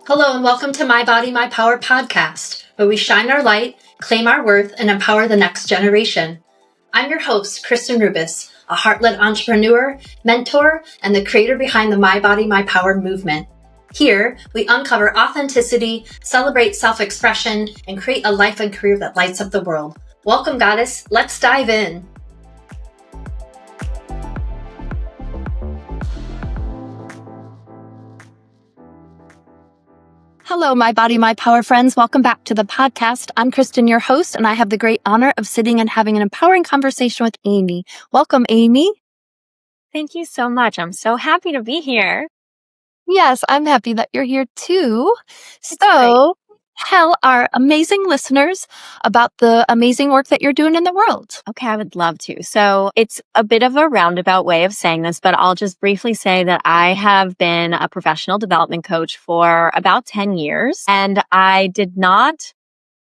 Hello and welcome to My Body, My Power podcast, where we shine our light, claim our worth, and empower the next generation. I'm your host, Kristen Rubis, a heart-led entrepreneur, mentor, and the creator behind the My Body, My Power movement. Here, we uncover authenticity, celebrate self-expression, and create a life and career that lights up the world. Welcome, Goddess. Let's dive in. Hello, My Body, My Power friends. Welcome back to the podcast. I'm Kristen, your host, and I have the great honor of sitting and having an empowering conversation with Amy. Welcome, Amy. Thank you so much. I'm so happy to be here. Yes, I'm happy that you're here too. So tell our amazing listeners about the amazing work that you're doing in the world. Okay, I would love to. So it's a bit of a roundabout way of saying this, but I'll just briefly say that I have been a professional development coach for about 10 years. And I did not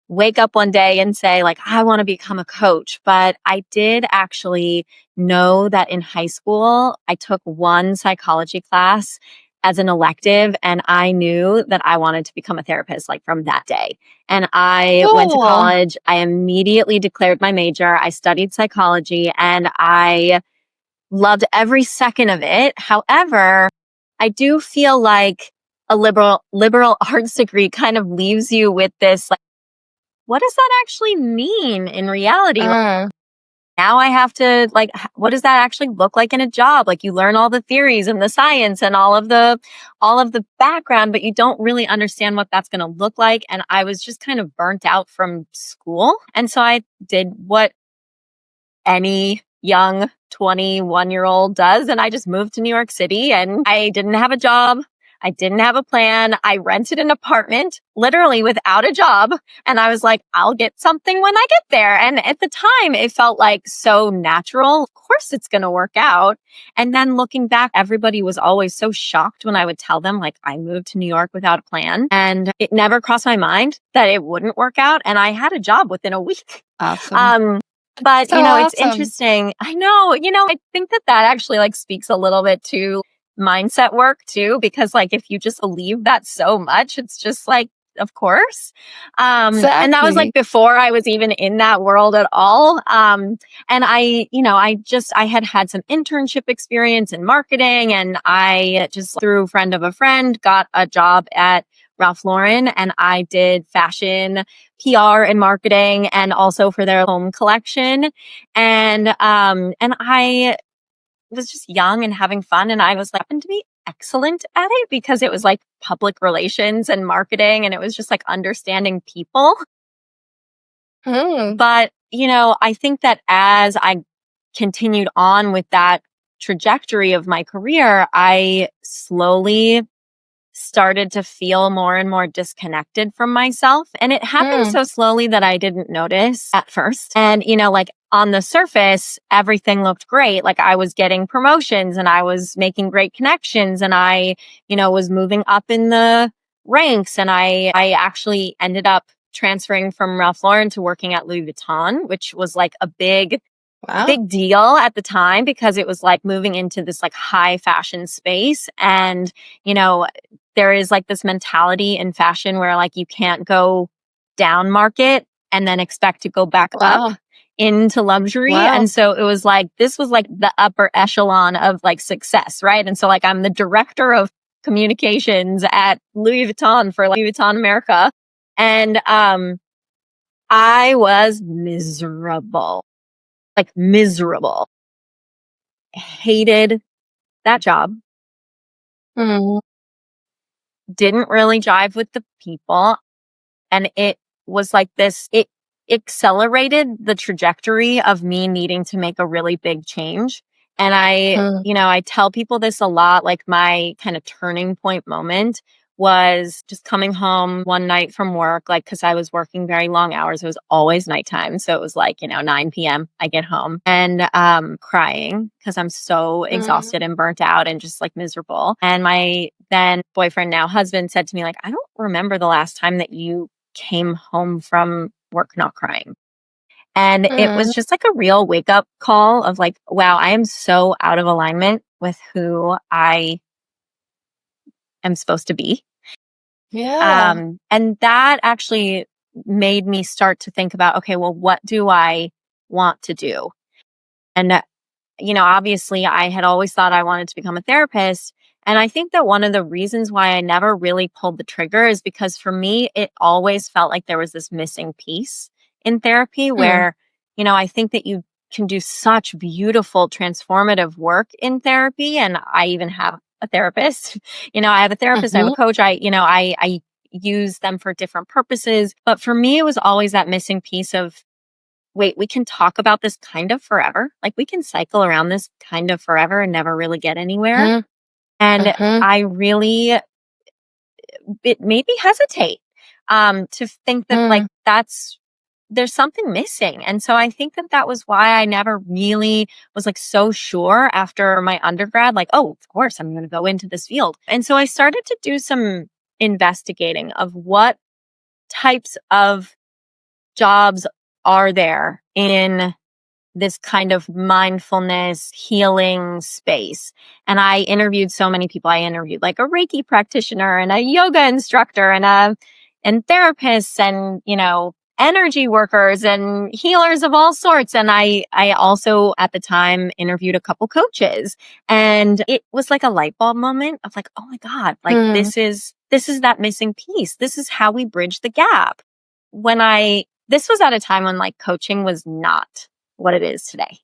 wake up one day and say, I want to become a coach. But I did actually know that in high school, I took one psychology class as an elective, and I knew that I wanted to become a therapist from that day. And I went to college. I immediately declared my major. I studied psychology and I loved every second of it. However, I do feel like a liberal arts degree kind of leaves you with this, what does that actually mean in reality? Now I have to, what does that actually look like in a job? You learn all the theories and the science and all of the background, but you don't really understand what that's going to look like. And I was just kind of burnt out from school. And so I did what any young 21-year-old does. And I just moved to New York City and I didn't have a job. I didn't have a plan. I rented an apartment literally without a job. And I was like, I'll get something when I get there. And at the time, it felt so natural. Of course, it's going to work out. And then looking back, everybody was always so shocked when I would tell them, I moved to New York without a plan. And it never crossed my mind that it wouldn't work out. And I had a job within a week. Awesome. But, so it's interesting. I know, I think that actually speaks a little bit to mindset work too, because if you just believe that so much, it's just of course. Exactly. And that was before I was even in that world at all. And I had some internship experience in marketing, and I just through a friend of a friend got a job at Ralph Lauren, and I did fashion PR and marketing and also for their home collection. And I was just young and having fun, and I was happened to be excellent at it because it was public relations and marketing, and it was just understanding people. But, I think that as I continued on with that trajectory of my career, I slowly started to feel more and more disconnected from myself. And it happened so slowly that I didn't notice at first. And, on the surface, everything looked great. I was getting promotions and I was making great connections and I, was moving up in the ranks. And I actually ended up transferring from Ralph Lauren to working at Louis Vuitton, which was a big deal at the time because it was moving into this high fashion space. And, there is this mentality in fashion where you can't go down market and then expect to go back up into luxury. And so it was this was the upper echelon of success, right? And so I'm the director of communications at Louis Vuitton for Louis Vuitton America. And I was miserable. Miserable. Hated that job. Didn't really jive with the people. And it was it accelerated the trajectory of me needing to make a really big change. And I tell people this a lot, my kind of turning point moment was just coming home one night from work, because I was working very long hours. It was always nighttime. So it was 9 p.m. I get home and crying because I'm so exhausted and burnt out and just miserable. And my then boyfriend, now husband, said to me, I don't remember the last time that you came home from work not crying. And it was just a real wake up call of wow, I am so out of alignment with who I am supposed to be. Yeah. And that actually made me start to think about, okay, well, what do I want to do? And obviously I had always thought I wanted to become a therapist. And I think that one of the reasons why I never really pulled the trigger is because for me, it always felt like there was this missing piece in therapy Hmm. where, I think that you can do such beautiful transformative work in therapy. And I even have a therapist. I have a therapist, I have a Hmm. coach. I use them for different purposes. But for me, it was always that missing piece of, wait, we can talk about this kind of forever. Like we can cycle around this kind of forever and never really get anywhere. Hmm. And Hmm. I really, it made me hesitate to think that Hmm. like there's something missing. And so I think that was why I never really was like so sure after my undergrad, like, oh, of course, I'm going to go into this field. And so I started to do some investigating of what types of jobs are there in this kind of mindfulness healing space. And I interviewed so many people. I interviewed like a Reiki practitioner and a yoga instructor and therapists and, energy workers and healers of all sorts. And I also at the time interviewed a couple coaches, and it was like a light bulb moment of like, oh my God, like Hmm. this is that missing piece. This is how we bridge the gap. This was at a time when like coaching was not what it is today.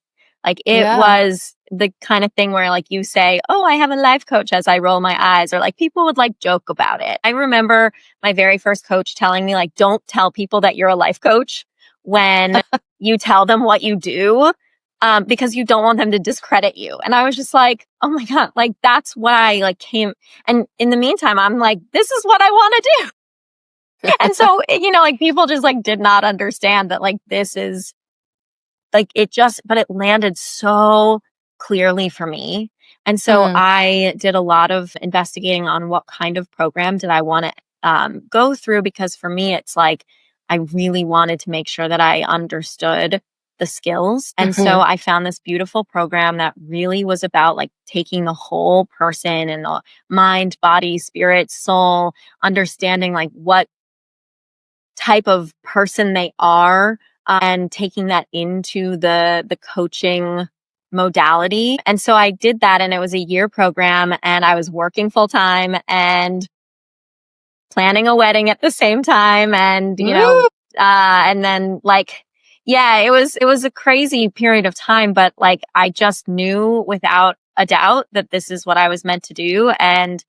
Like it Yeah. was the kind of thing where like you say, oh, I have a life coach as I roll my eyes, or like people would like joke about it. I remember my very first coach telling me like, don't tell people that you're a life coach when you tell them what you do. Because you don't want them to discredit you. And I was just like, oh my God, like that's what I like came. And in the meantime, I'm like, this is what I want to do. And so, like people just like did not understand that like this is like but it landed so clearly for me. And so Hmm. I did a lot of investigating on what kind of program did I want to go through, because for me, it's like I really wanted to make sure that I understood the skills. And Hmm. so I found this beautiful program that really was about like taking the whole person and the mind, body, spirit, soul, understanding like what type of person they are, and taking that into the coaching modality. And so I did that, and it was a year program, and I was working full time and planning a wedding at the same time. And, Woo. and then like, yeah, it was a crazy period of time, but like, I just knew without a doubt that this is what I was meant to do. And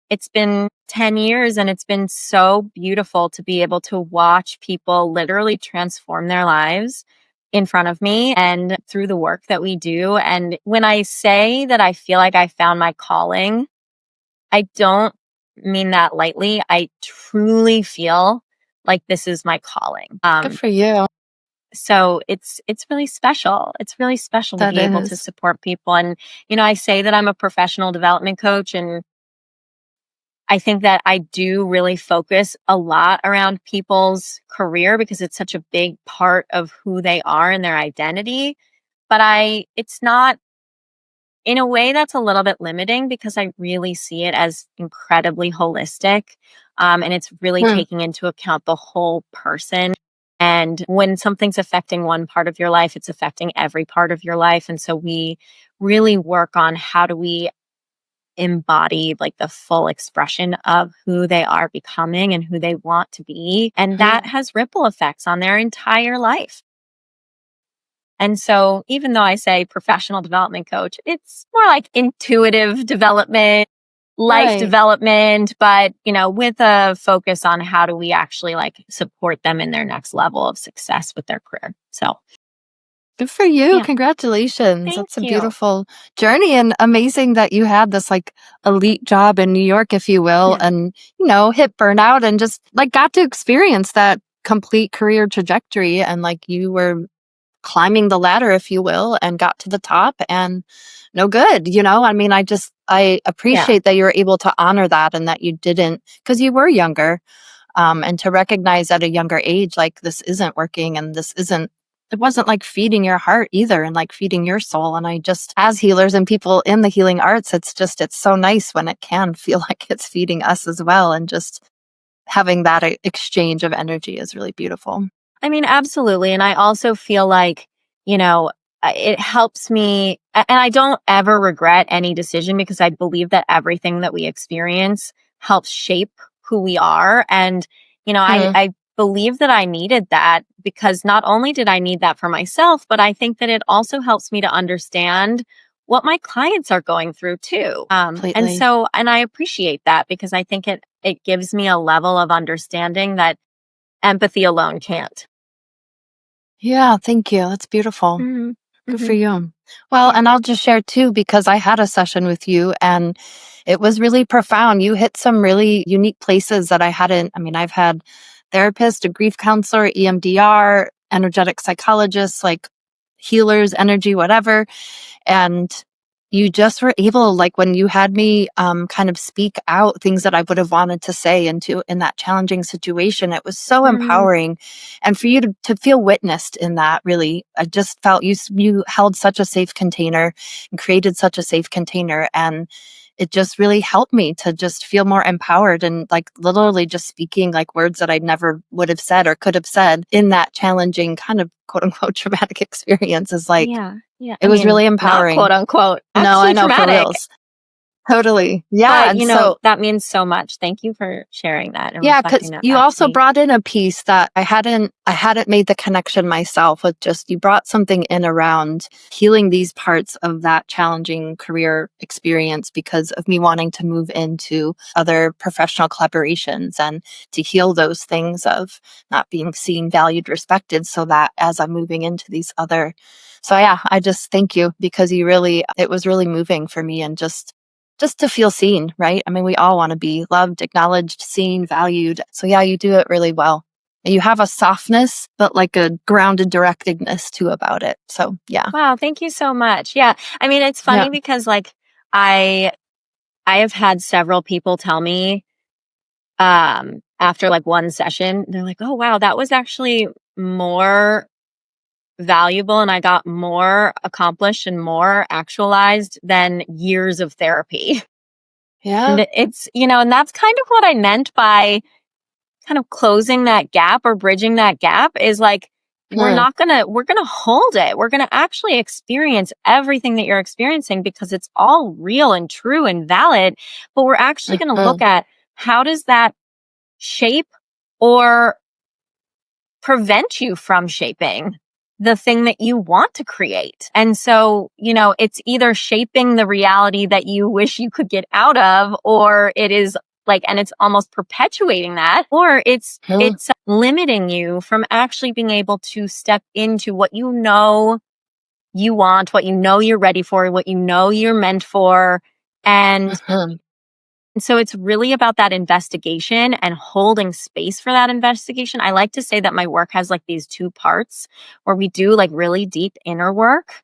it's been 10 years, and it's been so beautiful to be able to watch people literally transform their lives in front of me and through the work that we do. And when I say that I feel like I found my calling, I don't mean that lightly. I truly feel like this is my calling. Good for you. So it's really special. It's really special to That be able to is. support people. And, I say that I'm a professional development coach, and I think that I do really focus a lot around people's career because it's such a big part of who they are and their identity. But it's not, in a way that's a little bit limiting, because I really see it as incredibly holistic. And it's really Hmm. taking into account the whole person. And when something's affecting one part of your life, it's affecting every part of your life. And so we really work on how do we embody like the full expression of who they are becoming and who they want to be. And that Hmm. has ripple effects on their entire life. And so even though I say professional development coach, it's more like intuitive development, life Right. development, but with a focus on how do we actually like support them in their next level of success with their career. So Good for you. yeah, Congratulations. thank That's a you. beautiful journey and amazing that you had this like elite job in New York, if you will, Yeah. and, hit burnout and just like got to experience that complete career trajectory. And like you were climbing the ladder, if you will, and got to the top and no good, I mean, I Yeah. appreciate that you were able to honor that and that you didn't, because you were younger. And to recognize at a younger age, like this isn't working and it wasn't like feeding your heart either and like feeding your soul. And I just, as healers and people in the healing arts, it's so nice when it can feel like it's feeding us as well. And just having that exchange of energy is really beautiful. I mean, absolutely. And I also feel like, it helps me. And I don't ever regret any decision because I believe that everything that we experience helps shape who we are. And, I believe that I needed that because not only did I need that for myself, but I think that it also helps me to understand what my clients are going through too. And I appreciate that because I think it gives me a level of understanding that empathy alone can't. Yeah, thank you. That's beautiful. Mm-hmm. Good Mm-hmm. for you. Well, and I'll just share too, because I had a session with you and it was really profound. You hit some really unique places that I've had therapists, a grief counselor, EMDR, energetic psychologists, like healers, energy, whatever. And you just were able, like when you had me kind of speak out things that I would have wanted to say in that challenging situation, it was so empowering. And for you to feel witnessed in that, really, I just felt you held such a safe container and created such a safe container. And it just really helped me to just feel more empowered and like literally just speaking like words that I never would have said or could have said in that challenging kind of quote unquote traumatic experience is like, Yeah. Yeah. it was really not empowering. quote unquote, No, I actually know, for traumatic. reals. Totally. Yeah. But, And so, that means so much. Thank you for sharing that and yeah, reflecting because that you back to also me. brought in a piece that I hadn't made the connection myself with. Just you brought something in around healing these parts of that challenging career experience because of me wanting to move into other professional collaborations and to heal those things of not being seen, valued, respected, so that as I'm moving into these other. So yeah, I just thank you because it was really moving for me and just to feel seen, right? I mean, we all want to be loved, acknowledged, seen, valued. So yeah, you do it really well. And you have a softness, but like a grounded directedness too about it. So yeah. Wow. Thank you so much. Yeah. I mean, it's Yeah. funny because like I have had several people tell me, after like one session, they're like, oh, wow, that was actually more valuable and I got more accomplished and more actualized than years of therapy. Yeah. And it's, and that's kind of what I meant by kind of closing that gap or bridging that gap is like, we're going to hold it. We're going to actually experience everything that you're experiencing because it's all real and true and valid. But we're actually going to look at how does that shape or prevent you from shaping the thing that you want to create. And so, it's either shaping the reality that you wish you could get out of, or it is like, and it's almost perpetuating that, or it's limiting you from actually being able to step into what you know you want, what you know you're ready for, what you know you're meant for. And so it's really about that investigation and holding space for that investigation. I like to say that my work has like these two parts where we do like really deep inner work,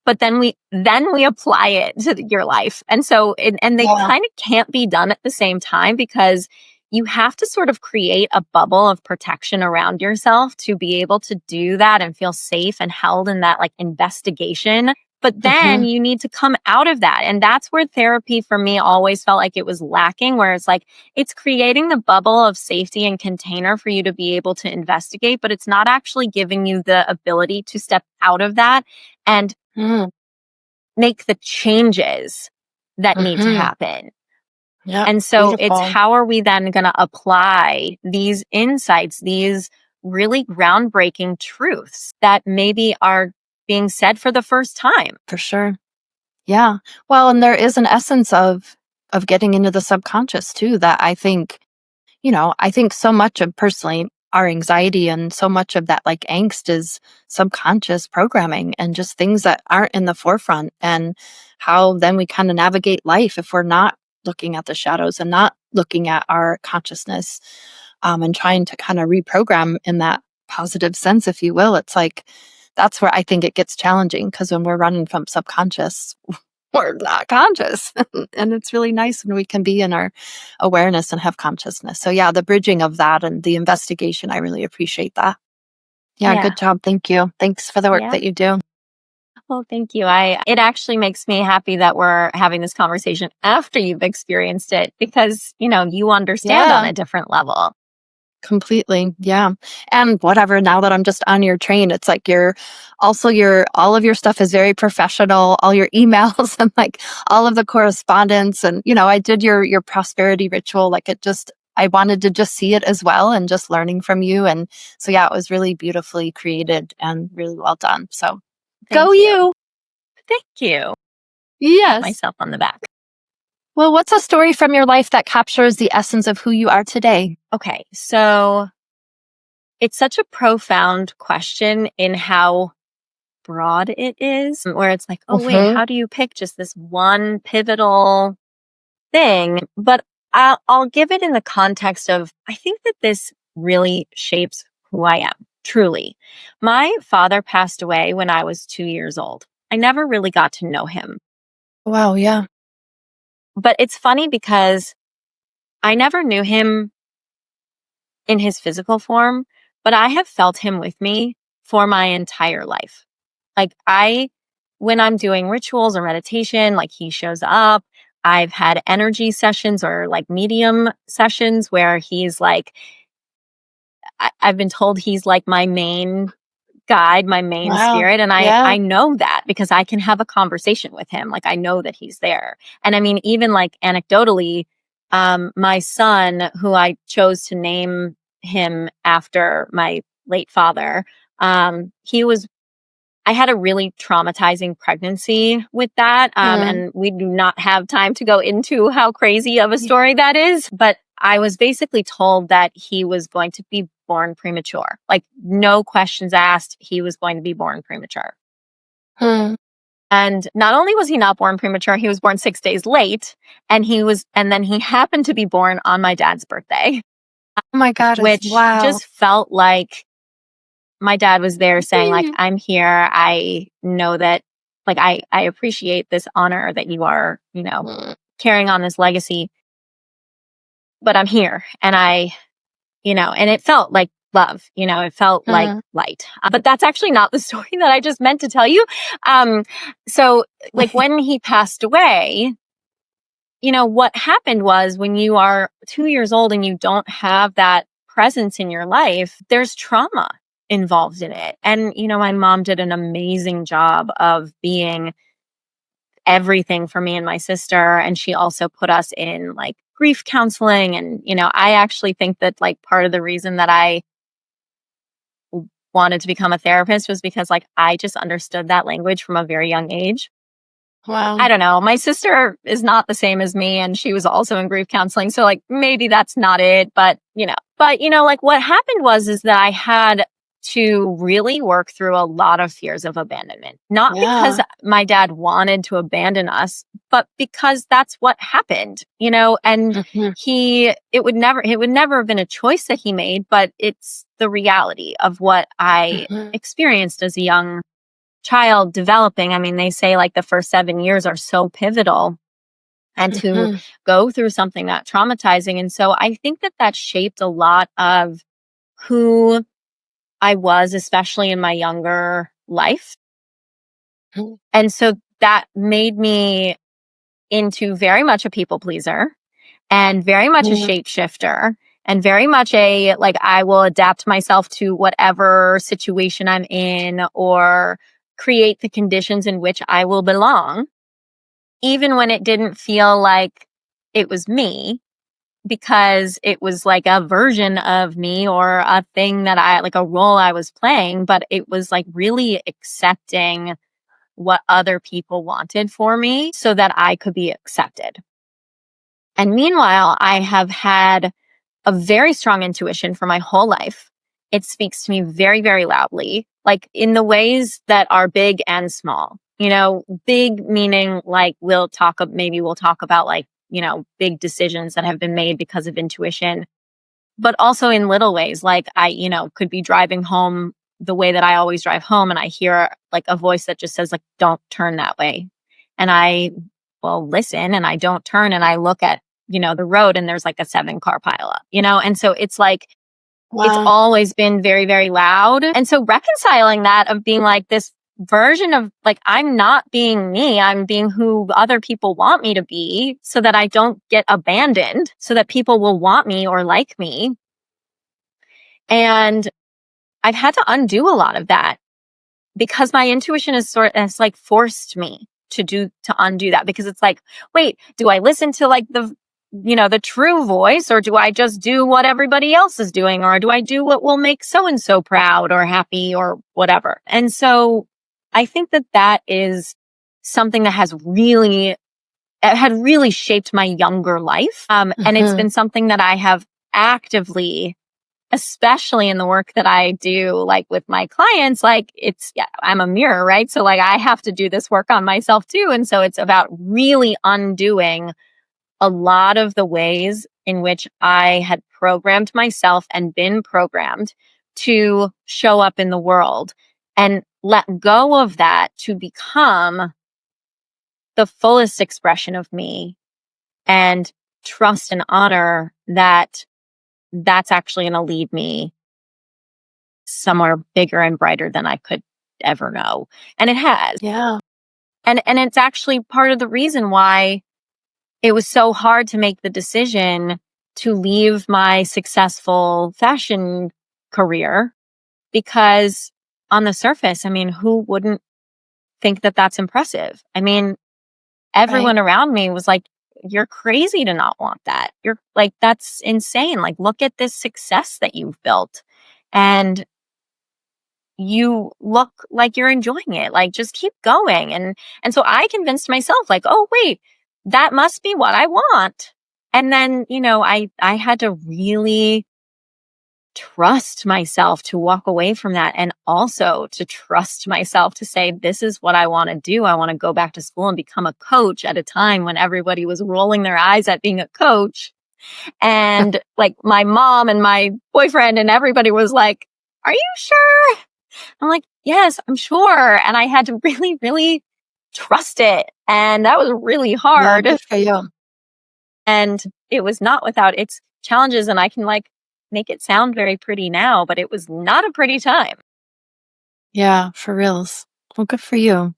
but then we apply it to your life. And so and they kind of can't be done at the same time because you have to sort of create a bubble of protection around yourself to be able to do that and feel safe and held in that like investigation. But then you need to come out of that. And that's where therapy for me always felt like it was lacking, where it's like, it's creating the bubble of safety and container for you to be able to investigate, but it's not actually giving you the ability to step out of that and make the changes that need to happen. Yeah. And so Beautiful. it's how are we then going to apply these insights, these really groundbreaking truths that maybe are being said for the first time. For sure. Yeah. Well, and there is an essence of getting into the subconscious too that I think so much of personally our anxiety and so much of that like angst is subconscious programming and just things that aren't in the forefront, and how then we kind of navigate life if we're not looking at the shadows and not looking at our consciousness, and trying to kind of reprogram in that positive sense, if you will. It's like that's where I think it gets challenging because when we're running from subconscious, we're not conscious. And it's really nice when we can be in our awareness and have consciousness. So yeah, the bridging of that and the investigation, I really appreciate that. Yeah. Good job. Thank you. Thanks for the work that you do. Well, thank you. It actually makes me happy that we're having this conversation after you've experienced it because, you understand on Yeah. a different level. Completely. Yeah. And whatever, now that I'm just on your train, it's like all of your stuff is very professional, all your emails and like all of the correspondence. And, I did your prosperity ritual. Like I wanted to just see it as well and just learning from you. And so, yeah, it was really beautifully created and really well done. So Thank go you. you. Thank you. Pat Yes. myself on the back. Well, what's a story from your life that captures the essence of who you are today? Okay. So it's such a profound question in how broad it is, where it's like, oh, wait, how do you pick just this one pivotal thing? But I'll give it in the context of, I think that this really shapes who I am, truly. My father passed away when I was 2 years old. I never really got to know him. Wow. Yeah. But it's funny because I never knew him in his physical form, but I have felt him with me for my entire life. Like when I'm doing rituals or meditation, like he shows up. I've had energy sessions or like medium sessions where he's like, I've been told he's like my main guide, my main Wow. spirit. And Yeah. I know that because I can have a conversation with him. Like I know that he's there. And I mean, even like anecdotally, my son, who I chose to name him after my late father, I had a really traumatizing pregnancy with that. And we do not have time to go into how crazy of a story that is. But I was basically told that he was going to be born premature. Like no questions asked. He was going to be born premature. And not only was he not born premature, he was born 6 days late. And then he happened to be born on my dad's birthday. Oh my God. Which Wow. just felt like my dad was there saying like, I'm here. I know that like, I appreciate this honor that you are, carrying on this legacy, but I'm here. And and it felt like love, it felt like light. But that's actually not the story that I just meant to tell you. So like when he passed away, what happened was when you are 2 years old and you don't have that presence in your life, there's trauma involved in it. And, my mom did an amazing job of being everything for me and my sister. And she also put us in like grief counseling. And, I actually think that like part of the reason that I wanted to become a therapist was because like I just understood that language from a very young age. Wow. I don't know. My sister is not the same as me and she was also in grief counseling. So like maybe that's not it, but like what happened is that I had to really work through a lot of fears of abandonment, not because my dad wanted to abandon us, but because that's what happened, and it would never have been a choice that he made, but it's the reality of what I experienced as a young child developing. I mean, they say like the first 7 years are so pivotal and to go through something that traumatizing. And so I think that shaped a lot of who I was, especially in my younger life. And so that made me into very much a people pleaser and very much a shapeshifter and very much like I will adapt myself to whatever situation I'm in or create the conditions in which I will belong, even when it didn't feel like it was me, because it was like a version of me or a thing that like a role I was playing, but it was like really accepting what other people wanted for me so that I could be accepted. And meanwhile, I have had a very strong intuition for my whole life. It speaks to me very, very loudly, like in the ways that are big and small. Big meaning like maybe we'll talk about like, big decisions that have been made because of intuition, but also in little ways. Like I, could be driving home the way that I always drive home and I hear like a voice that just says like, don't turn that way. And I will listen and I don't turn and I look at, the road and there's like a 7-car pileup, and so it's like, it's always been very, very loud. And so reconciling that of being like this version of like, I'm not being me. I'm being who other people want me to be so that I don't get abandoned, so that people will want me or like me. And I've had to undo a lot of that because my intuition has like forced me to undo that, because it's like, wait, do I listen to like the true voice, or do I just do what everybody else is doing, or do I do what will make so-and-so proud or happy or whatever? And so I think that is something that had really shaped my younger life. And it's been something that I have actively, especially in the work that I do, like with my clients, like I'm a mirror, right? So like I have to do this work on myself too. And so it's about really undoing a lot of the ways in which I had programmed myself and been programmed to show up in the world, and let go of that to become the fullest expression of me, and trust and honor that that's actually going to lead me somewhere bigger and brighter than I could ever know. And it has. Yeah. And it's actually part of the reason why it was so hard to make the decision to leave my successful fashion career, because on the surface, I mean, who wouldn't think that that's impressive? I mean, everyone around me was like, you're crazy to not want that. You're like, that's insane. Like, look at this success that you've built. And you look like you're enjoying it. Like, just keep going. And so I convinced myself, like, oh, wait, that must be what I want. And then, I had to really trust myself to walk away from that, and also to trust myself to say, this is what I want to do. I want to go back to school and become a coach at a time when everybody was rolling their eyes at being a coach. And like my mom and my boyfriend and everybody was like, are you sure? I'm like, yes, I'm sure. And I had to really, really trust it. And that was really hard. Yeah, good for you. And it was not without its challenges. And I can like make it sound very pretty now, but it was not a pretty time. Yeah, for reals. Well, good for you.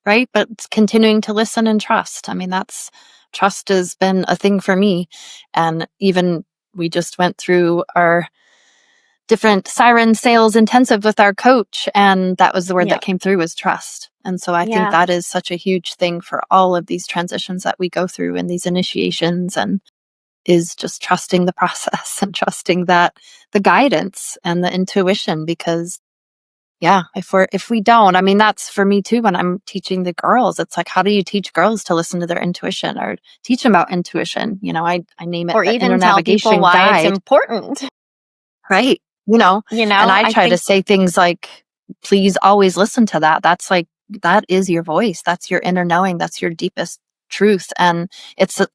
Right? But it's continuing to listen and trust. I mean, trust has been a thing for me. And even we just went through our different siren sales intensive with our coach, and that was the word that came through, was trust. And so I think that is such a huge thing for all of these transitions that we go through and these initiations, and is just trusting the process and trusting that the guidance and the intuition. Because if we don't, I mean, that's for me too. When I'm teaching the girls, it's like, how do you teach girls to listen to their intuition, or teach them about intuition? I name it, or the even inner tell navigation people why guide. it's important. Right. And I try to say things like, please always listen to that. That's like, that is your voice. That's your inner knowing. That's your deepest truth. And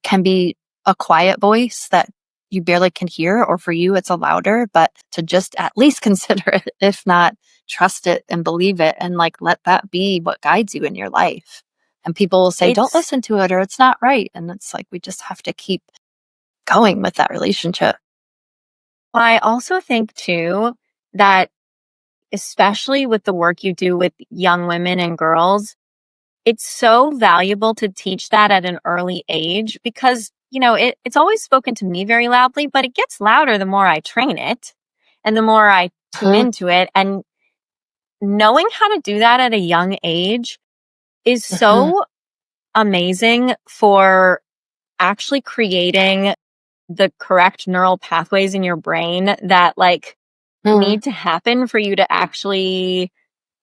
can be a quiet voice that you barely can hear, or for you, it's a louder, but to just at least consider it, if not trust it and believe it, and like, let that be what guides you in your life. And people will say, don't listen to it, or it's not right. And it's like, we just have to keep going with that relationship. Well, I also think too that, especially with the work you do with young women and girls, it's so valuable to teach that at an early age, because, it's always spoken to me very loudly, but it gets louder the more I train it and the more I tune into it. And knowing how to do that at a young age is so amazing for actually creating the correct neural pathways in your brain that need to happen for you to actually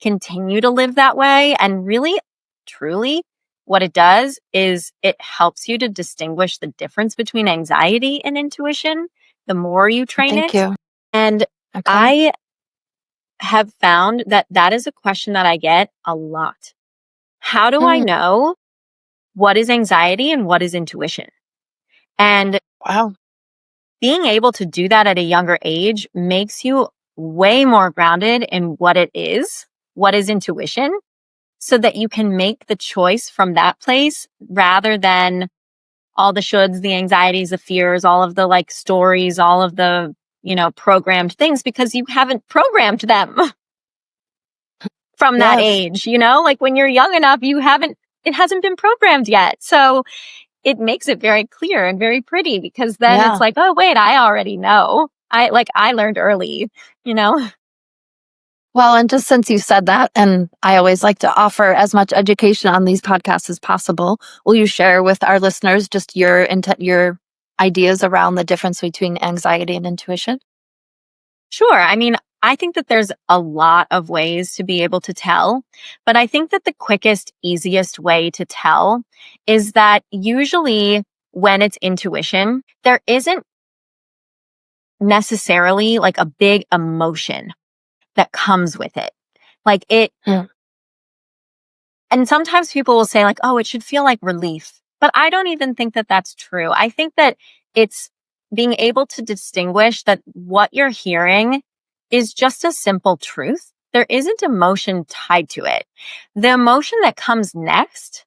continue to live that way. And really, truly, what it does is it helps you to distinguish the difference between anxiety and intuition the more you train it. Thank you. And I have found that is a question that I get a lot. How do I know what is anxiety and what is intuition? And being able to do that at a younger age makes you way more grounded in what is intuition, so that you can make the choice from that place rather than all the shoulds, the anxieties, the fears, all of the stories, all of the, programmed things, because you haven't programmed them. from that Yes. age, like when you're young enough, it hasn't been programmed yet. So it makes it very clear and very pretty because then it's like, oh, wait, I already know. I learned early, Well, and just since you said that, and I always like to offer as much education on these podcasts as possible, will you share with our listeners just your ideas around the difference between anxiety and intuition? Sure. I mean, I think that there's a lot of ways to be able to tell, but I think that the quickest, easiest way to tell is that usually when it's intuition, there isn't necessarily like a big emotion that comes with it. Like it, and sometimes people will say like, oh, it should feel like relief, but I don't even think that that's true. I think that it's being able to distinguish that what you're hearing is just a simple truth. There isn't emotion tied to it. The emotion that comes next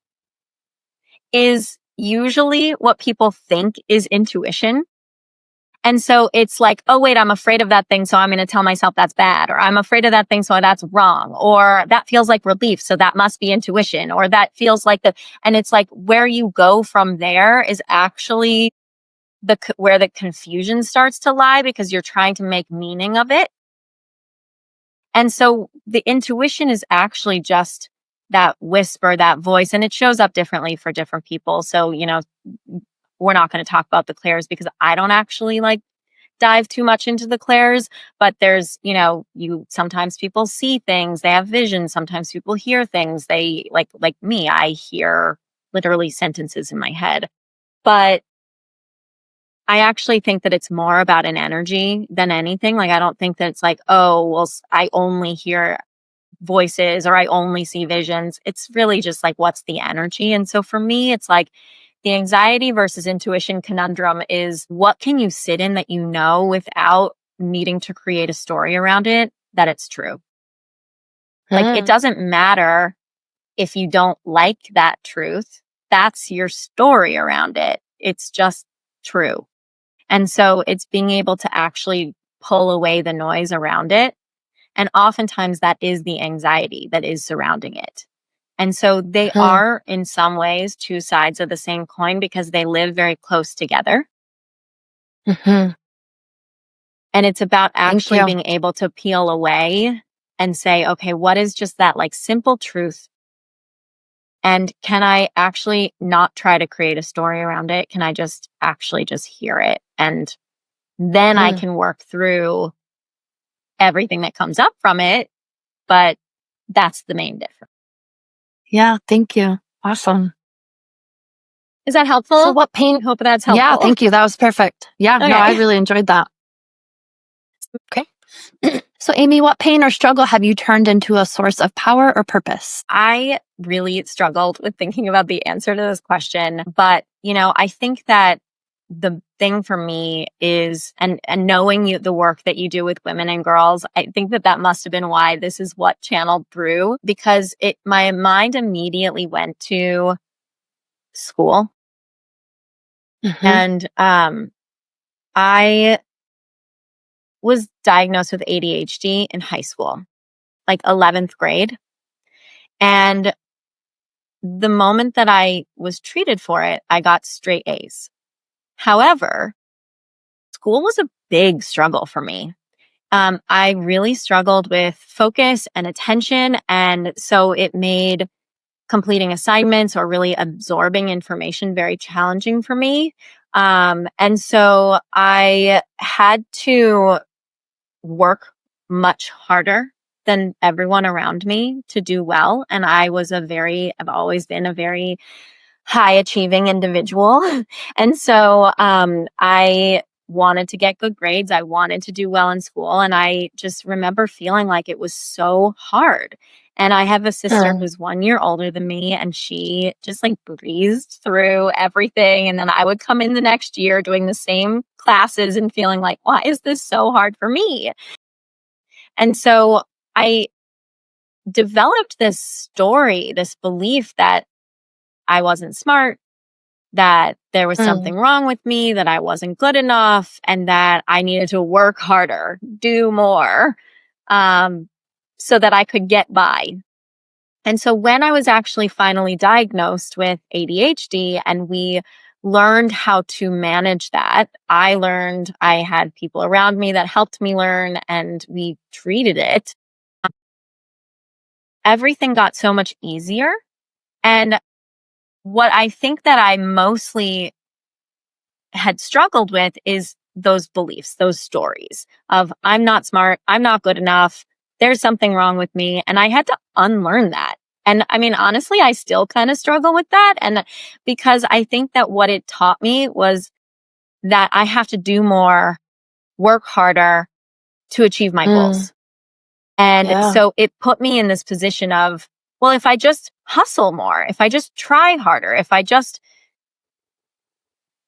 is usually what people think is intuition. And so it's like, oh, wait, I'm afraid of that thing. So I'm going to tell myself that's bad, or I'm afraid of that thing. So that's wrong, or that feels like relief. So that must be intuition, or that feels like and it's like where you go from there is actually where the confusion starts to lie because you're trying to make meaning of it. And so the intuition is actually just that whisper, that voice, and it shows up differently for different people. So, we're not going to talk about the clairs because I don't actually dive too much into the clairs, but there's, sometimes people see things, they have visions, sometimes people hear things. They like me, I hear literally sentences in my head. But I actually think that it's more about an energy than anything. Like, I don't think that it's like, oh, well, I only hear voices or I only see visions. It's really just like, what's the energy? And so for me, it's like the anxiety versus intuition conundrum is what can you sit in that without needing to create a story around it, that it's true. Like, it doesn't matter if you don't like that truth. That's your story around it. It's just true. And so it's being able to actually pull away the noise around it. And oftentimes that is the anxiety that is surrounding it. And so they are in some ways two sides of the same coin because they live very close together. And it's about actually being able to peel away and say, okay, what is just that simple truth? And can I actually not try to create a story around it? Can I just actually just hear it? And then I can work through everything that comes up from it. But that's the main difference. Yeah, thank you. Awesome. Is that helpful? So what pain? I hope that's helpful. Yeah, thank you. That was perfect. Yeah, okay. No, I really enjoyed that. Okay. So Amy, what pain or struggle have you turned into a source of power or purpose? I really struggled with thinking about the answer to this question, but I think that the thing for me is, and knowing the work that you do with women and girls, I think that must have been why this is what channeled through, because my mind immediately went to school. And I was diagnosed with ADHD in high school, like 11th grade. And the moment that I was treated for it, I got straight A's. However, school was a big struggle for me. I really struggled with focus and attention. And so it made completing assignments or really absorbing information very challenging for me. And so I had to work much harder than everyone around me to do well. And I've always been a very high achieving individual. And so I wanted to get good grades. I wanted to do well in school. And I just remember feeling like it was so hard. And I have a sister who's 1 year older than me, and she just breezed through everything. And then I would come in the next year doing the same classes and feeling like, why is this so hard for me? And so I developed this story, this belief that I wasn't smart, that there was something wrong with me, that I wasn't good enough, and that I needed to work harder, do more. so that I could get by. And so when I was actually finally diagnosed with ADHD and we learned how to manage that, I had people around me that helped me learn and we treated it. Everything got so much easier. And what I think that I mostly had struggled with is those beliefs, those stories of I'm not smart, I'm not good enough, there's something wrong with me. And I had to unlearn that. And I mean, honestly, I still kind of struggle with that. And because I think that what it taught me was that I have to do more, work harder to achieve my goals. And so it put me in this position of, well, if I just hustle more, if I just try harder, if I just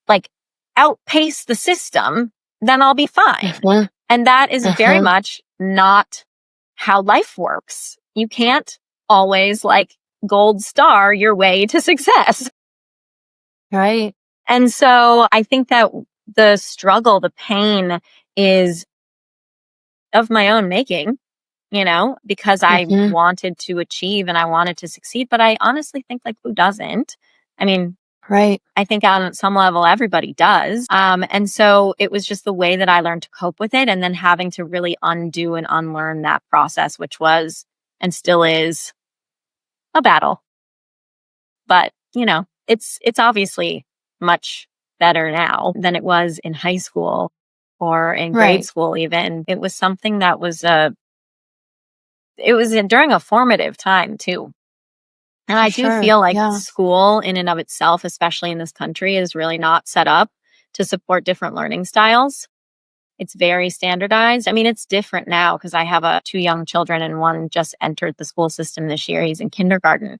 like outpace the system, then I'll be fine. And that is very much not how life works. You can't always like gold star your way to success. Right. And so I think that the struggle, the pain is of my own making, because I wanted to achieve and I wanted to succeed. But I honestly think like who doesn't? I mean, right. I think on some level, everybody does. And so it was just the way that I learned to cope with it and then having to really undo and unlearn that process, which was and still is a battle. But, it's obviously much better now than it was in high school or in grade school even. It was something that was during a formative time too. And I do feel like school in and of itself, especially in this country, is really not set up to support different learning styles. It's very standardized. I mean, it's different now because I have 2 young children and one just entered the school system this year. He's in kindergarten.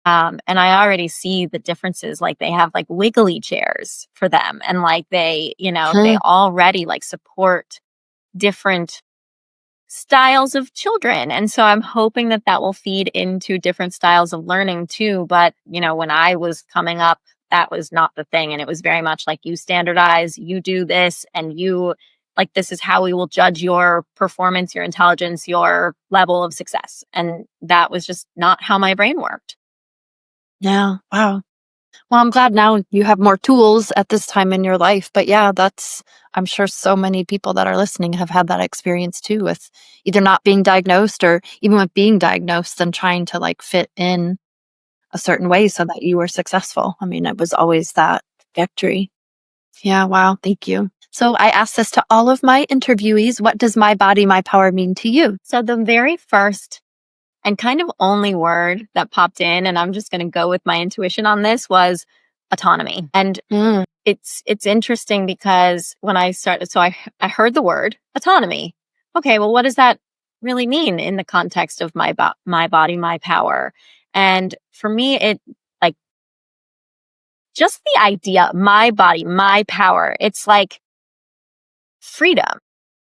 And I already see the differences. Like they have like wiggly chairs for them. And like they already like support different styles of children. And so I'm hoping that will feed into different styles of learning too. But, when I was coming up, that was not the thing. And it was very much like you standardize, you do this, and you like, this is how we will judge your performance, your intelligence, your level of success. And that was just not how my brain worked. Yeah. Wow. Well, I'm glad now you have more tools at this time in your life. But yeah, I'm sure so many people that are listening have had that experience too with either not being diagnosed or even with being diagnosed and trying to like fit in a certain way so that you were successful. I mean, it was always that trajectory. Yeah. Wow. Thank you. So I asked this to all of my interviewees. What does my body, my power mean to you? So the very first and kind of only word that popped in, and I'm just going to go with my intuition on this, was autonomy. And it's interesting because when I started, so I heard the word autonomy. Okay, well, what does that really mean in the context of my body, my power? And for me, it like just the idea, my body, my power, it's like freedom.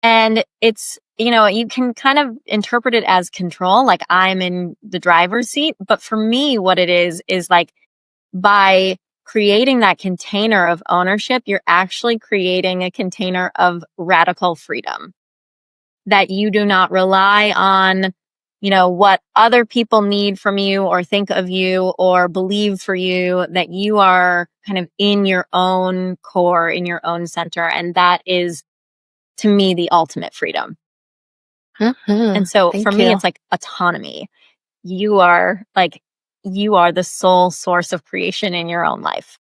And it's, you can kind of interpret it as control, like I'm in the driver's seat. But for me, what it is like by creating that container of ownership, you're actually creating a container of radical freedom that you do not rely on, what other people need from you or think of you or believe for you, that you are kind of in your own core, in your own center. And that is, to me, the ultimate freedom. And so for me, it's like autonomy. You are the sole source of creation in your own life.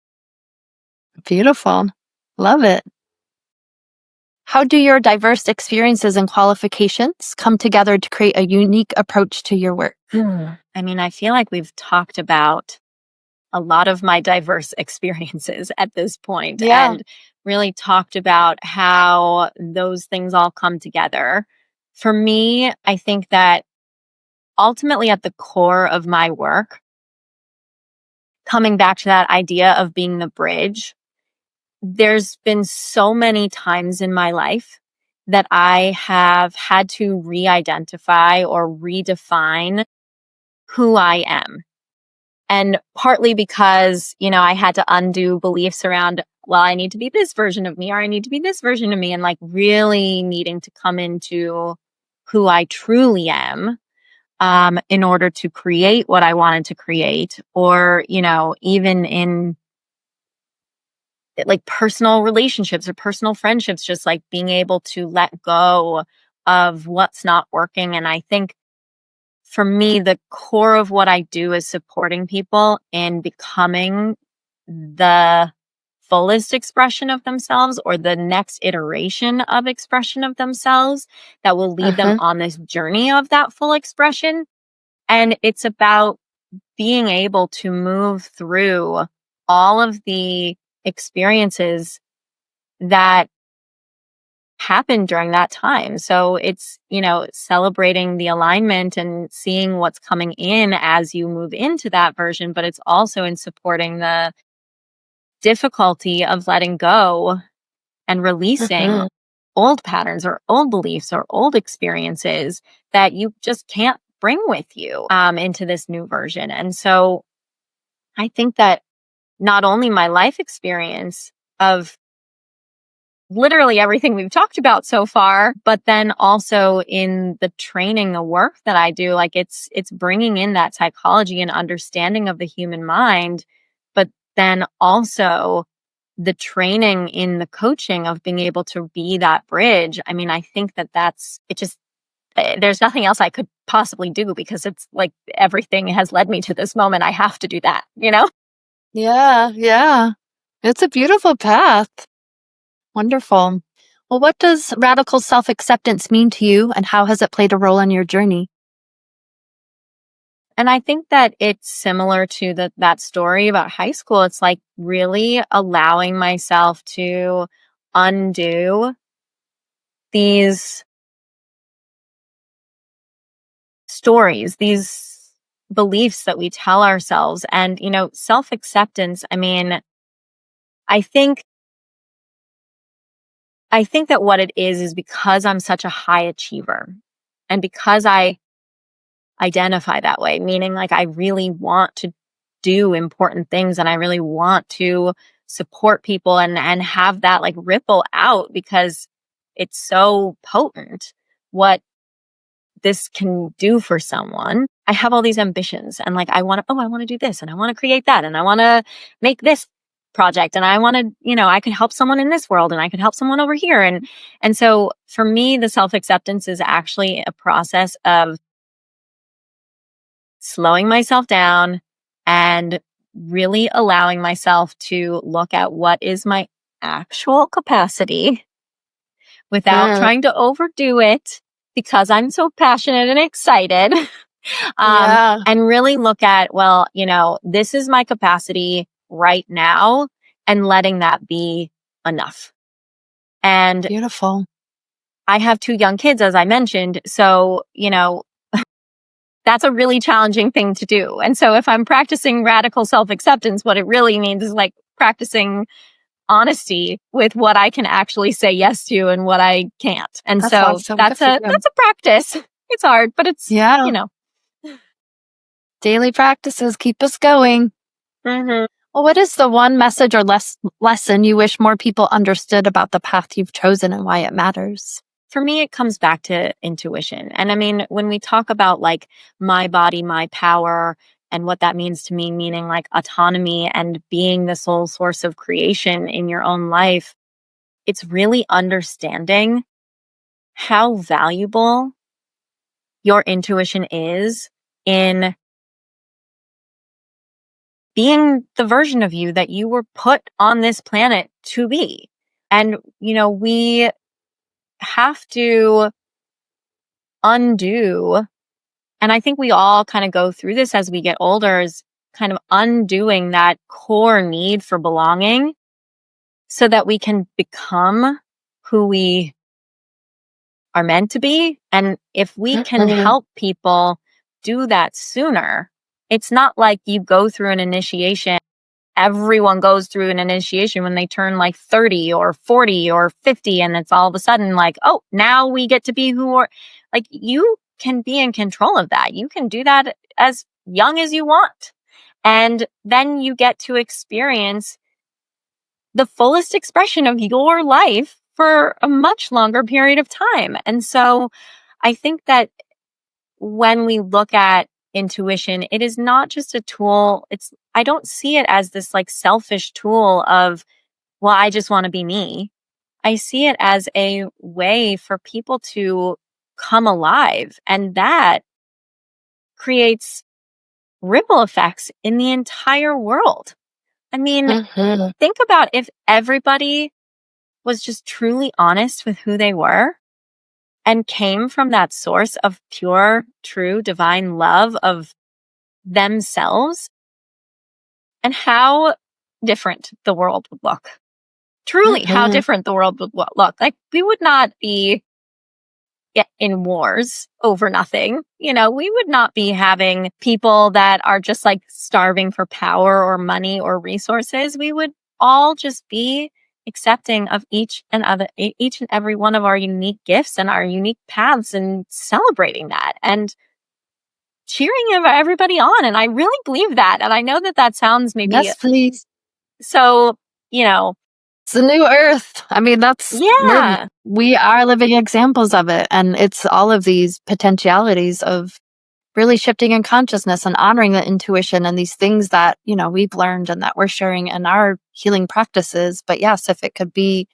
Beautiful. Love it. How do your diverse experiences and qualifications come together to create a unique approach to your work? I mean, I feel like we've talked about a lot of my diverse experiences at this point and really talked about how those things all come together. For me, I think that ultimately at the core of my work, coming back to that idea of being the bridge, there's been so many times in my life that I have had to re-identify or redefine who I am. And partly because, I had to undo beliefs around, well, I need to be this version of me or I need to be this version of me, and like really needing to come into who I truly am. in order to create what I wanted to create, or, even in like personal relationships or personal friendships, just like being able to let go of what's not working. And I think for me, the core of what I do is supporting people in becoming the fullest expression of themselves, or the next iteration of expression of themselves that will lead them on this journey of that full expression. And it's about being able to move through all of the experiences that happen during that time. So it's, celebrating the alignment and seeing what's coming in as you move into that version, but it's also in supporting the difficulty of letting go and releasing old patterns or old beliefs or old experiences that you just can't bring with you into this new version. And so I think that not only my life experience of literally everything we've talked about so far, but then also in the training, the work that I do, like it's bringing in that psychology and understanding of the human mind, but then also the training in the coaching of being able to be that bridge. I mean, I think that there's nothing else I could possibly do, because it's like everything has led me to this moment. I have to do that, Yeah, yeah. It's a beautiful path. Wonderful. Well, what does radical self-acceptance mean to you, and how has it played a role in your journey? And I think that it's similar to that story about high school. It's like really allowing myself to undo these stories, these beliefs that we tell ourselves. And, self-acceptance, I mean, I think that what it is because I'm such a high achiever, and because I identify that way, meaning like I really want to do important things, and I really want to support people and have that like ripple out, because it's so potent what this can do for someone. I have all these ambitions, and like I want to do this, and I want to create that, and I want to make this project, and I want to, I could help someone in this world, and I could help someone over here. And so for me, the self-acceptance is actually a process of slowing myself down and really allowing myself to look at what is my actual capacity without trying to overdo it, because I'm so passionate and excited. Yeah. And really look at, well, this is my capacity right now, and letting that be enough. And Beautiful. I have 2 young kids, as I mentioned. So, that's a really challenging thing to do. And so if I'm practicing radical self-acceptance, what it really means is like practicing honesty with what I can actually say yes to and what I can't. And That's so awesome. that's a practice. It's hard, but it's, Yeah. Daily practices keep us going. Mm-hmm. Well, what is the one message or lesson you wish more people understood about the path you've chosen and why it matters? For me, it comes back to intuition. And I mean, when we talk about like my body, my power, and what that means to me, meaning like autonomy and being the sole source of creation in your own life, it's really understanding how valuable your intuition is in being the version of you that you were put on this planet to be. And, we have to undo, and I think we all kind of go through this as we get older, is kind of undoing that core need for belonging so that we can become who we are meant to be. And if we can help people do that sooner, it's not like you go through an initiation. Everyone goes through an initiation when they turn like 30 or 40 or 50, and it's all of a sudden like, oh, now we get to be who we're like. You can be in control of that. You can do that as young as you want. And then you get to experience the fullest expression of your life for a much longer period of time. And so I think that when we look at intuition, it is not just a tool. I don't see it as this like selfish tool of, well, I just want to be me. I see it as a way for people to come alive, and that creates ripple effects in the entire world. I mean, think about if everybody was just truly honest with who they were and came from that source of pure, true, divine love of themselves, and how different the world would look. Truly, how different the world would look. Like, we would not be in wars over nothing. We would not be having people that are just like starving for power or money or resources. We would all just be accepting of each and every one of our unique gifts and our unique paths, and celebrating that and cheering everybody on. And I really believe that. And I know that sounds maybe Yes, please. so, it's the new earth. I mean, we are living examples of it. And it's all of these potentialities of really shifting in consciousness and honoring the intuition and these things that, we've learned and that we're sharing in our healing practices. But yes, if it could be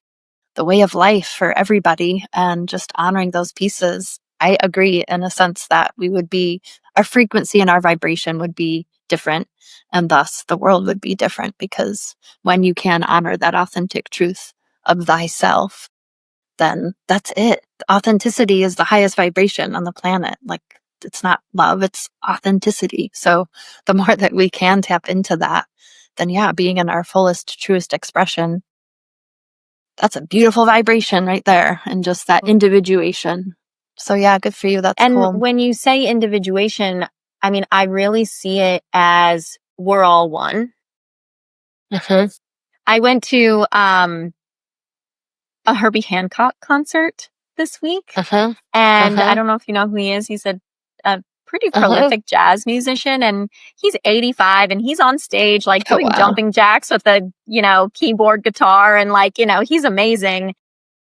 the way of life for everybody and just honoring those pieces, I agree in a sense that our frequency and our vibration would be different, and thus the world would be different, because when you can honor that authentic truth of thyself, then that's it. Authenticity is the highest vibration on the planet. Like, it's not love, it's authenticity. So the more that we can tap into that, then being in our fullest, truest expression, that's a beautiful vibration right there. And just that individuation. So good for you. That's cool. And when you say individuation, I mean, I really see it as we're all one. I went to a Herbie Hancock concert this week. And I don't know if you know who he is. He's a pretty prolific jazz musician, and he's 85 and he's on stage like doing jumping jacks with a, keyboard guitar, and like, he's amazing.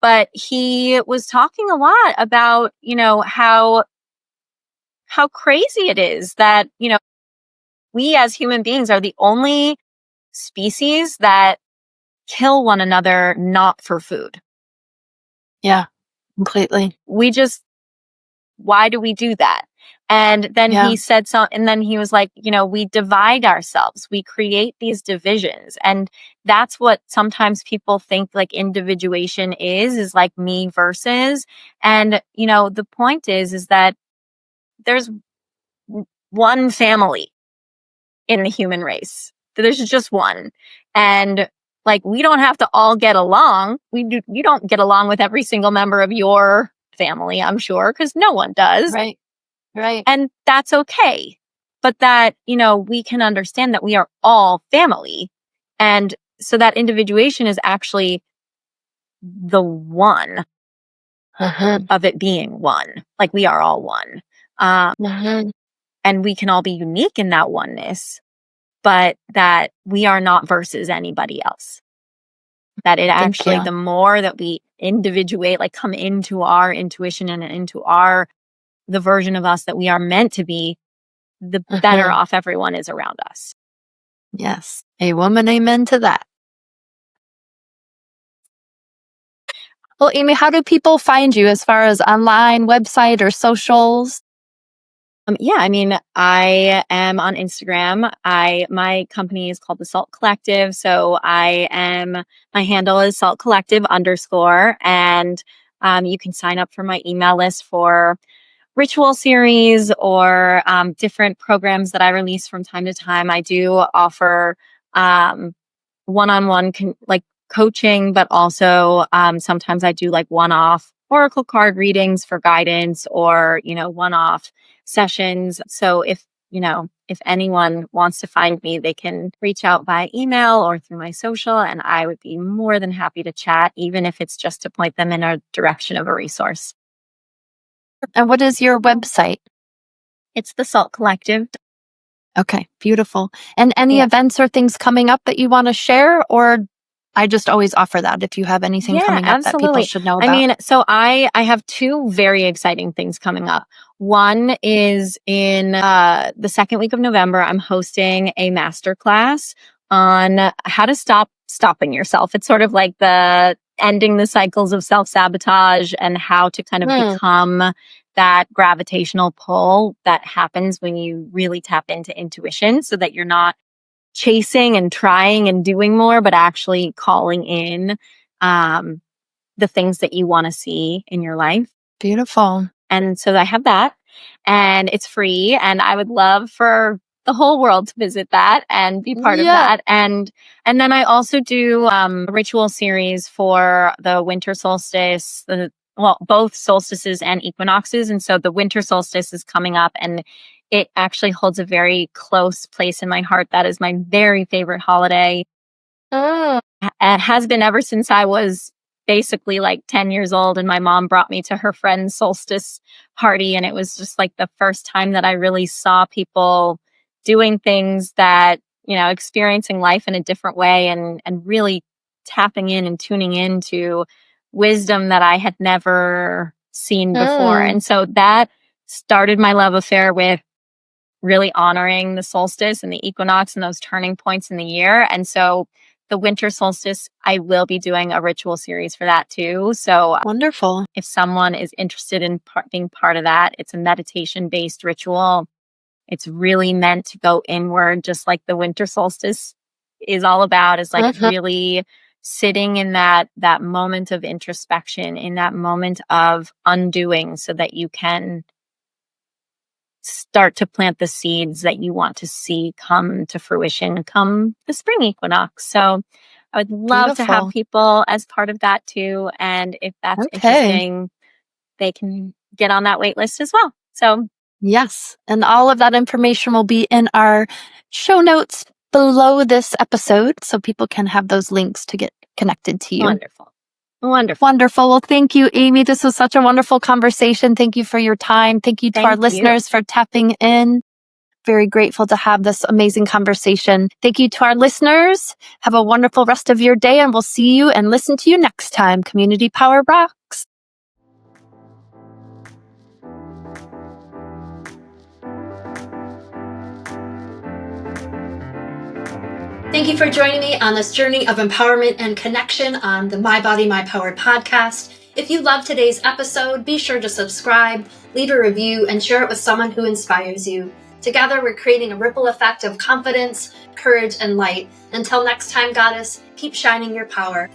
But he was talking a lot about, how crazy it is that, we as human beings are the only species that kill one another not for food. Yeah, completely. Why do we do that? And then he said and then he was like, we divide ourselves. We create these divisions. And that's what sometimes people think like individuation is like me versus. And, the point is that there's one family in the human race. There's just one. And like, we don't have to all get along. You don't get along with every single member of your family, I'm sure, because no one does. Right. And that's okay. But that, we can understand that we are all family. And so that individuation is actually the one of it being one. Like, we are all one. And we can all be unique in that oneness, but that we are not versus anybody else. That it actually, the more that we individuate, like come into our intuition and into the version of us that we are meant to be, the better off everyone is around us. Yes. A woman, amen to that. Well, Amy, how do people find you as far as online, website, or socials? I mean, I am on Instagram. My company is called the Salt Collective. So my handle is Salt Collective _. And you can sign up for my email list for ritual series or different programs that I release from time to time. I do offer one-on-one coaching, but also sometimes I do like one-off oracle card readings for guidance, or one-off sessions. So if anyone wants to find me, they can reach out via email or through my social, and I would be more than happy to chat, even if it's just to point them in a direction of a resource. And what is your website? It's the Salt Collective. Okay, beautiful. And any events or things coming up that you want to share, or I just always offer that if you have anything coming up that people should know about. I mean, so I have two very exciting things coming up. One is in the second week of November, I'm hosting a masterclass on how to stop stopping yourself. It's sort of like the ending the cycles of self-sabotage and how to kind of become that gravitational pull that happens when you really tap into intuition, so that you're not chasing and trying and doing more, but actually calling in the things that you want to see in your life. Beautiful. And so I have that, and it's free, and I would love for the whole world to visit that and be part of that. And then I also do a ritual series for the winter solstice, both solstices and equinoxes. And so the winter solstice is coming up, and it actually holds a very close place in my heart. That is my very favorite holiday. It has been ever since I was basically like 10 years old, and my mom brought me to her friend's solstice party. And it was just like the first time that I really saw people doing things that, experiencing life in a different way, and really tapping in and tuning into wisdom that I had never seen before. And so that started my love affair with really honoring the solstice and the equinox and those turning points in the year. And so the winter solstice, I will be doing a ritual series for that too. So wonderful. If someone is interested in being part of that, it's a meditation-based ritual. It's really meant to go inward, just like the winter solstice is all about, is like really sitting in that moment of introspection, in that moment of undoing, so that you can start to plant the seeds that you want to see come to fruition come the spring equinox. So I would love to have people as part of that too. And if that's interesting, they can get on that wait list as well. So yes. And all of that information will be in our show notes below this episode, so people can have those links to get connected to you. Wonderful. Well, thank you, Amy. This was such a wonderful conversation. Thank you for your time. Thank you to our listeners for tapping in. Very grateful to have this amazing conversation. Thank you to our listeners. Have a wonderful rest of your day, and we'll see you and listen to you next time. Community Power rocks. Thank you for joining me on this journey of empowerment and connection on the My Body, My Power podcast. If you loved today's episode, be sure to subscribe, leave a review, and share it with someone who inspires you. Together, we're creating a ripple effect of confidence, courage, and light. Until next time, Goddess, keep shining your power.